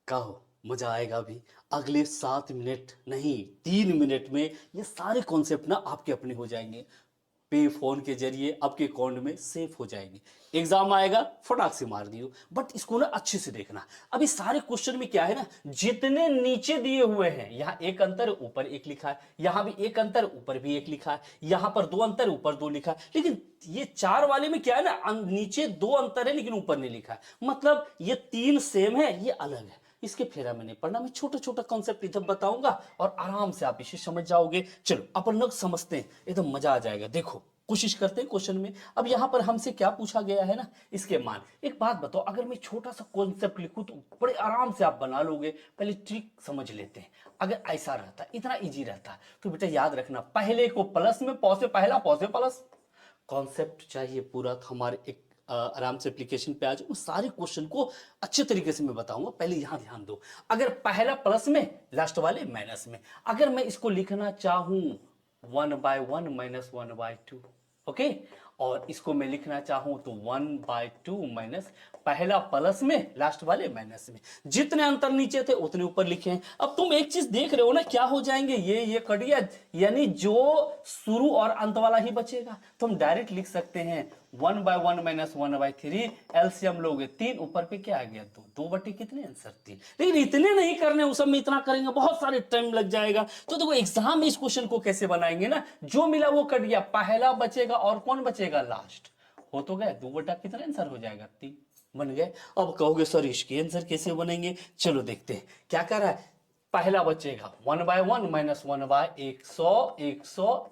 कहो मजा आएगा भी। अगले 7 मिनट नहीं 3 मिनट में ये सारे कॉन्सेप्ट ना आपके अपने हो जाएंगे। पे फोन के जरिए आपके अकाउंट में सेव हो जाएंगे। एग्जाम आएगा फटाक से मार दियो। बट इसको ना अच्छे से देखना। अभी सारे क्वेश्चन में क्या है ना, जितने नीचे दिए हुए हैं, यहां एक अंतर ऊपर एक लिखा है, यहां भी एक अंतर ऊपर भी एक लिखा है, यहां पर 2 अंतर ऊपर 2 लिखा है, लेकिन ये 4 वाले में क्या है ना, नीचे 2 अंतर है लेकिन ऊपर नहीं लिखा है। मतलब ये 3 सेम है, ये अलग है। इसके फेरा में नहीं पढ़ना, मैं छोटा छोटा कॉन्सेप्ट इधर बताऊंगा और आराम से आप इसे समझ जाओगे। चलो अपन लोग समझते हैं, एकदम मजा आ जाएगा। देखो कोशिश करते हैं क्वेश्चन में। अब यहां पर हमसे क्या पूछा गया है ना, इसके मान। एक बात बताओ, अगर मैं छोटा सा कॉन्सेप्ट लिखूं तो बड़े आराम से आप बना लोगे। पहले ट्रिक समझ लेते हैं। अगर ऐसा रहता, इतना इजी रहता, तो बेटा याद रखना, पहले को प्लस में पौसे पहला पौसे प्लस। कॉन्सेप्ट चाहिए पूरा तो हमारे एक आराम से एप्लीकेशन पे आ जाओ। सारे क्वेश्चन को अच्छे तरीके से मैं बताऊंगा। पहले यहां ध्यान दो, अगर पहला प्लस में लास्ट वाले माइनस में, अगर मैं इसको लिखना चाहूं 1/1 माइनस 1/2, ओके, और इसको मैं लिखना चाहूं तो 1/2 माइनस पहला प्लस में लास्ट वाले माइनस में। जितने अंतर नीचे थे उतने ऊपर लिखे हैं। अब तुम एक चीज देख रहे हो ना, क्या हो जाएंगे ये कट गया, यानी जो शुरू और अंत वाला ही बचेगा। तो हम डायरेक्ट लिख सकते हैं 1/1 माइनस 1/3। एलसीएम लोगे 3, ऊपर पे क्या आ गया 2, 2 बटे कितने आंसर 3। लेकिन इतने नहीं करने, उस सब में इतना करेंगे बहुत सारे टाइम लग जाएगा। तो देखो एग्जाम में इस क्वेश्चन को कैसे बनाएंगे ना, जो मिला वो कट गया, पहला बचेगा और कौन बचेगा लास्ट। हो तो गया 2 बटा कितना आंसर हो जाएगा 3 बन गए। अब कहोगे सर इसके आंसर कैसे बनेंगे, चलो देखते हैं क्या कर रहा है। पहला बचेगा 1/1 माइनस 1/100,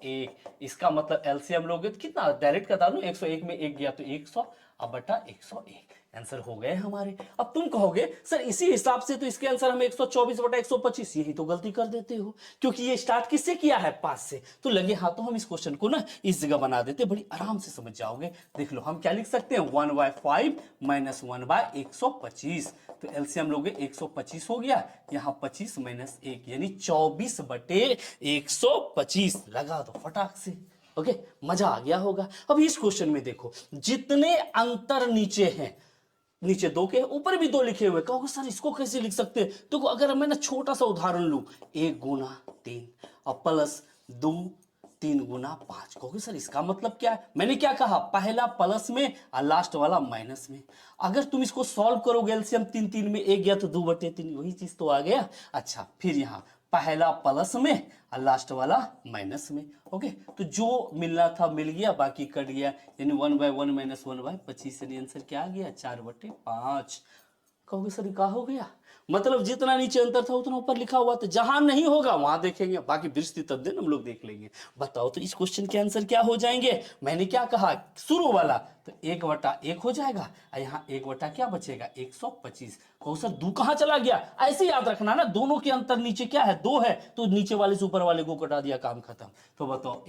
इसका मतलब एलसीएम लोगे तो कितना, डायरेक्ट बता दूं, 101 में 1 गया तो 100, अब बटा 101 आंसर हो गए हमारे। अब तुम कहोगे सर इसी हिसाब से तो इसके आंसर हम 124 बटा 125, यही तो गलती कर देते हो, क्योंकि ये स्टार्ट किससे किया है 5 से। तो लगे हाथों हम इस क्वेश्चन को ना इस जगह बना देते, बड़ी आराम से समझ जाओगे। देख लो हम क्या लिख सकते हैं, 1/5 माइनस 1/125, तो एलसीएम लोगे 125 हो गया, यहां 25 माइनस 1 यानी 24 बटे 125 लगा दो फटाक से। ओके, मजा आ गया होगा। अब इस क्वेश्चन में देखो, जितने अंतर नीचे हैं, नीचे 2 के ऊपर भी 2 लिखे हुए, कहोगे सर इसको कैसे लिख सकते हैं। तो अगर मैं ना छोटा सा उदाहरण लूं, 1 गुना 3 और प्लस 2 3 गुना 5, कहोगे सर इसका मतलब क्या है। मैंने क्या कहा, पहला प्लस में और लास्ट वाला माइनस में। अगर तुम इसको सॉल्व करोगे, एलसीएम 3 3 में 1 गया तो 2 बटे 3, वही चीज तो आ गया। अच्छा फिर यहां पहला प्लस में और लास्ट वाला माइनस में। ओके, तो जो मिलना था मिल गया, बाकी कट गया, यानी 1/1 माइनस 1/25, यानी आंसर क्या आ गया 4/5। कहोगे सर क्या हो गया, मतलब जितना नीचे अंतर था उतना ऊपर लिखा हुआ था, जहां नहीं होगा वहां देखेंगे, बाकी बृहस्पति तद्दन हम लोग देख लेंगे। बताओ तो इस क्वेश्चन के आंसर क्या हो जाएंगे। मैंने क्या कहा, शुरू वाला तो 1/1 हो जाएगा, यहाँ 1 क्या बचेगा 125। कहो सर 2 कहां चला गया, ऐसे याद रखना ना, दोनों के अंतर नीचे क्या है 2 है, तो नीचे वाले से ऊपर वाले को कटा दिया, काम खत्म। तो बताओ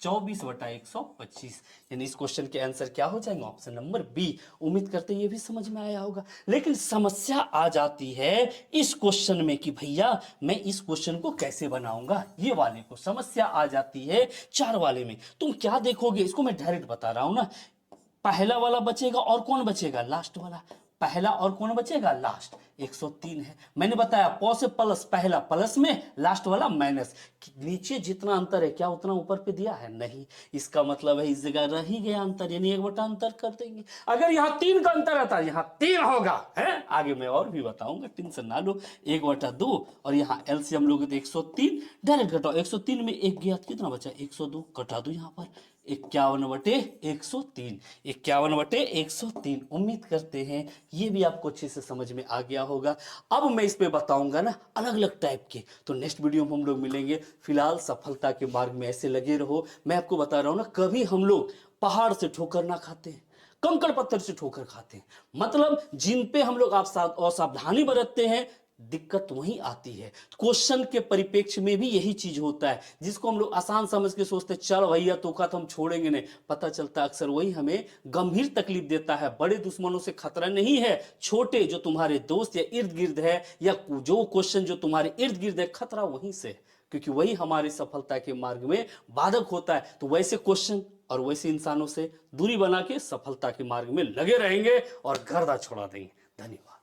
24/125, यानी इस क्वेश्चन के आंसर क्या हो जाएंगे, ऑप्शन नंबर बी। उम्मीद करते ये भी समझ में आया होगा। लेकिन समस्या आ जाती है इस क्वेश्चन में कि भैया मैं इस क्वेश्चन को कैसे बनाऊंगा, ये वाले को समस्या आ जाती है 4 वाले में। तुम क्या देखोगे, इसको मैं डायरेक्ट बता रहा हूं ना, पहला वाला बचेगा और कौन बचेगा लास्ट वाला, पहला और कौन बचेगा लास्ट, 103 है। मैंने बताया पौ से प्लस, पहला प्लस में लास्ट वाला माइनस, नीचे जितना अंतर है क्या उतना ऊपर पे दिया है नहीं, इसका मतलब है इस जगह रह ही गया अंतर, यानी 1 बटा अंतर कर देंगे। अगर यहां 3 का अंतर आता है, यहां 3 होगा है, आगे मैं और भी बताऊंगा, टेंशन ना लो। 1/2 और यहां एलसीएम लोगे तो 103, डायरेक्ट घटाओ, 103 में 1 गया कितना बचा 102, घटा दो यहां पर 51/103, 51/103। उम्मीद करते हैं ये भी आपको अच्छे से समझ में आ गया होगा। अब मैं इस पे बताऊंगा ना अलग अलग टाइप के, तो नेक्स्ट वीडियो में हम लोग मिलेंगे। फिलहाल सफलता के मार्ग में ऐसे लगे रहो। मैं आपको बता रहा हूं ना, कभी हम लोग पहाड़ से ठोकर ना खाते हैं, कंकड़ पत्थर से ठोकर खाते हैं। मतलब जिन पे हम लोग असावधानी बरतते हैं, दिक्कत वहीं आती है। क्वेश्चन के परिप्रेक्ष्य में भी यही चीज होता है, जिसको हम लोग आसान समझ के सोचते चल भैया तो का तो हम छोड़ेंगे नहीं, पता चलता अक्सर वही हमें गंभीर तकलीफ देता है। बड़े दुश्मनों से खतरा नहीं है, छोटे जो तुम्हारे दोस्त या इर्द गिर्द है, या जो क्वेश्चन जो तुम्हारे इर्द गिर्द है, खतरा वहीं से, क्योंकि वही हमारी सफलता के मार्ग में बाधक होता है। तो वैसे क्वेश्चन और वैसे इंसानों से दूरी बना के सफलता के मार्ग में लगे रहेंगे और गर्दा छोड़ा देंगे। धन्यवाद।